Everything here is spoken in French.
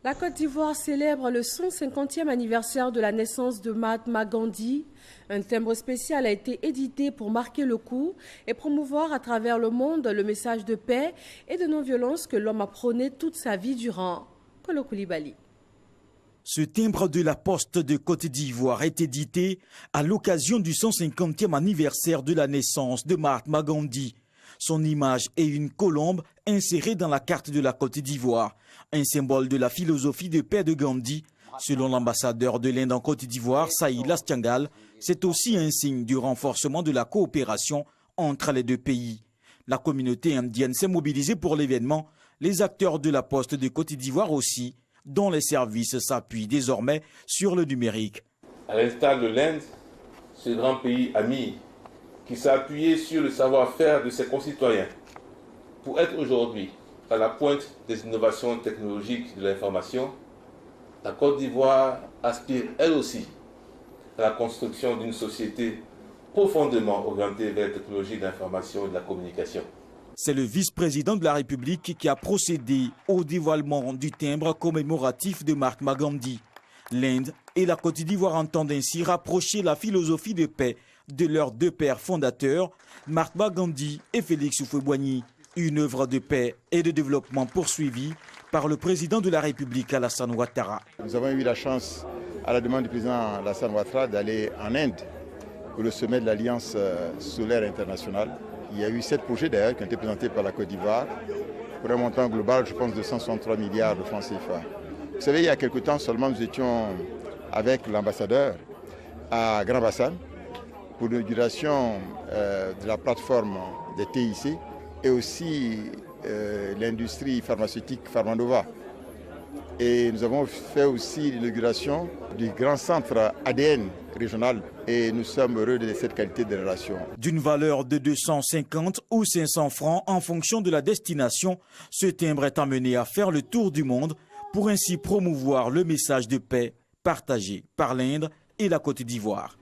La Côte d'Ivoire célèbre le 150e anniversaire de la naissance de Mahatma Gandhi. Un timbre spécial a été édité pour marquer le coup et promouvoir à travers le monde le message de paix et de non-violence que l'homme a prôné toute sa vie durant. Kolo Koulibaly. Ce timbre de la Poste de Côte d'Ivoire est édité à l'occasion du 150e anniversaire de la naissance de Mahatma Gandhi. Son image est une colombe insérée dans la carte de la Côte d'Ivoire, un symbole de la philosophie de paix de Gandhi. Selon l'ambassadeur de l'Inde en Côte d'Ivoire, Saïd Lastiangal, c'est aussi un signe du renforcement de la coopération entre les deux pays. La communauté indienne s'est mobilisée pour l'événement, les acteurs de la Poste de Côte d'Ivoire aussi, dont les services s'appuient désormais sur le numérique. À l'instar de l'Inde, ce grand pays ami qui s'est appuyé sur le savoir-faire de ses concitoyens pour être aujourd'hui à la pointe des innovations technologiques de l'information, la Côte d'Ivoire aspire elle aussi à la construction d'une société profondément orientée vers les technologies d'information et de la communication. C'est le vice-président de la République qui a procédé au dévoilement du timbre commémoratif de Mahatma Gandhi. L'Inde et la Côte d'Ivoire entendent ainsi rapprocher la philosophie de paix de leurs deux pères fondateurs, Mahatma Gandhi et Félix Houphouët-Boigny. Une œuvre de paix et de développement poursuivie par le président de la République, Alassane Ouattara. Nous avons eu la chance, à la demande du président Alassane Ouattara, d'aller en Inde pour le sommet de l'Alliance solaire internationale. Il y a eu 7 projets d'ailleurs qui ont été présentés par la Côte d'Ivoire pour un montant global, je pense, de 163 milliards de francs CFA. Vous savez, il y a quelque temps seulement, nous étions avec l'ambassadeur à Grand Bassam pour l'inauguration de la plateforme des TIC et aussi l'industrie pharmaceutique Pharmanova. Et nous avons fait aussi l'inauguration du grand centre ADN régional et nous sommes heureux de cette qualité de relation. D'une valeur de 250 ou 500 francs en fonction de la destination, ce timbre est amené à faire le tour du monde pour ainsi promouvoir le message de paix partagé par l'Inde et la Côte d'Ivoire.